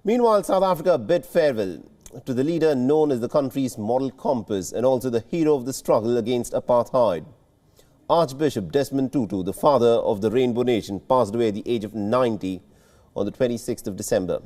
Meanwhile, South Africa bid farewell to the leader known as the country's moral compass and also the hero of the struggle against apartheid. Archbishop Desmond Tutu, the father of the Rainbow Nation, passed away at the age of 90 on the 26th of December.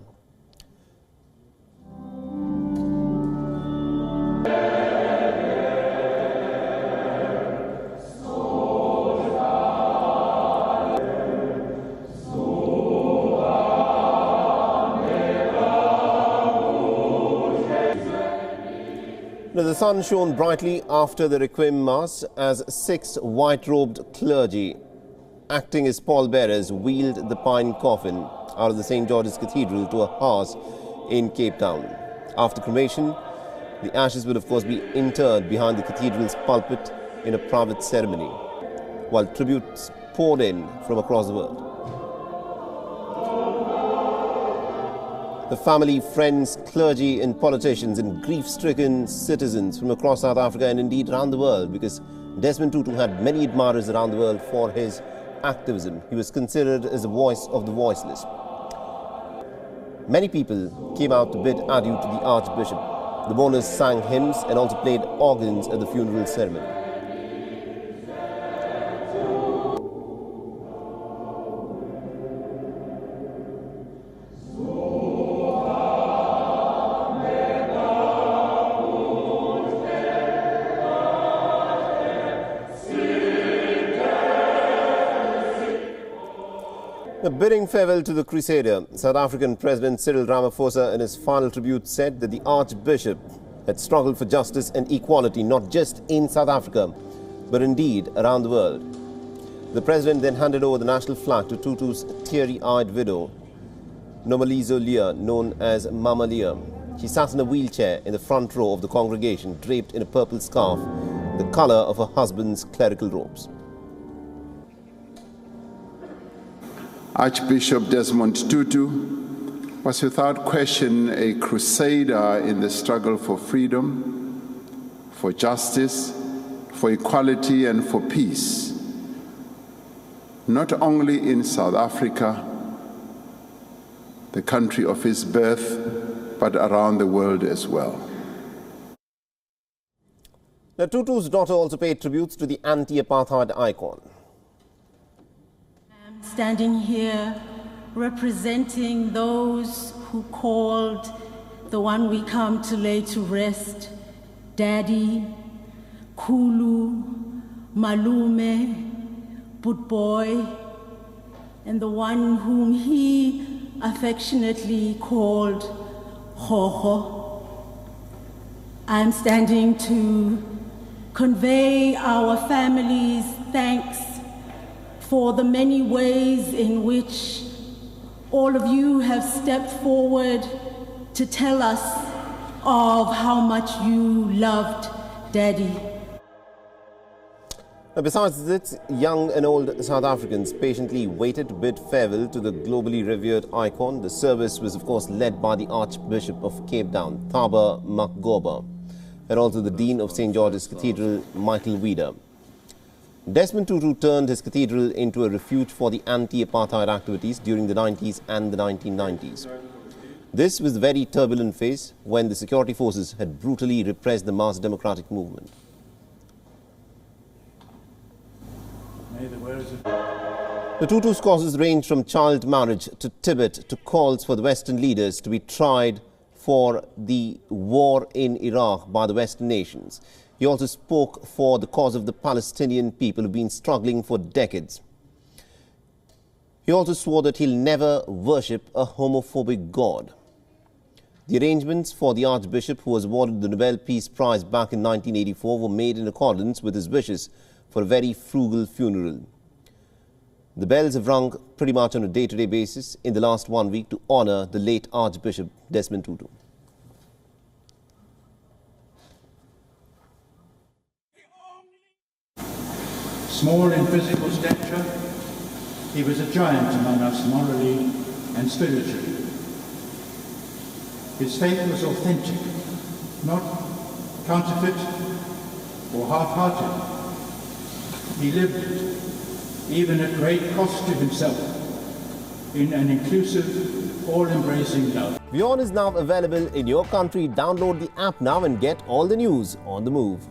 The sun shone brightly after the Requiem Mass as 6 white-robed clergy, acting as pallbearers, wheeled the pine coffin out of the St. George's Cathedral to a house in Cape Town. After cremation, the ashes will of course be interred behind the cathedral's pulpit in a private ceremony, while tributes poured in from across the world. The family, friends, clergy and politicians and grief-stricken citizens from across South Africa and indeed around the world, because Desmond Tutu had many admirers around the world for his activism. He was considered as the voice of the voiceless. Many people came out to bid adieu to the Archbishop. The mourners sang hymns and also played organs at the funeral ceremony. Bidding farewell to the Crusader, South African President Cyril Ramaphosa in his final tribute said that the Archbishop had struggled for justice and equality not just in South Africa, but indeed around the world. The President then handed over the national flag to Tutu's teary-eyed widow, Nomalizo Leah, known as Mama Leah. She sat in a wheelchair in the front row of the congregation, draped in a purple scarf, the colour of her husband's clerical robes. Archbishop Desmond Tutu was without question a crusader in the struggle for freedom, for justice, for equality and for peace, not only in South Africa, the country of his birth, but around the world as well. Now, Tutu's daughter also paid tributes to the anti-apartheid icon. Standing here representing those who called the one we come to lay to rest, Daddy, Kulu, Malume, Boy, and the one whom he affectionately called Hoho. I'm standing to convey our family's thanks for the many ways in which all of you have stepped forward to tell us of how much you loved Daddy. Now, besides this, young and old South Africans patiently waited to bid farewell to the globally revered icon. The service was of course led by the Archbishop of Cape Town, Thaba Makgoba, and also the Dean of St. George's Cathedral, Michael Wieder. Desmond Tutu turned his cathedral into a refuge for the anti-apartheid activities during the 90s and the 1990s. This was the very turbulent phase when the security forces had brutally repressed the mass democratic movement. The Tutu's causes range from child marriage to Tibet to calls for the Western leaders to be tried for the war in Iraq by the Western nations. He also spoke for the cause of the Palestinian people who've been struggling for decades. He also swore that he'll never worship a homophobic God. The arrangements for the Archbishop, who was awarded the Nobel Peace Prize back in 1984, were made in accordance with his wishes for a very frugal funeral. The bells have rung pretty much on a day-to-day basis in the last 1 week to honour the late Archbishop Desmond Tutu. Small in physical stature, he was a giant among us morally and spiritually. His faith was authentic, not counterfeit or half-hearted. He lived it, even at great cost to himself, in an inclusive all-embracing love. WION is now available in your country. Download the app now and get all the news on the move.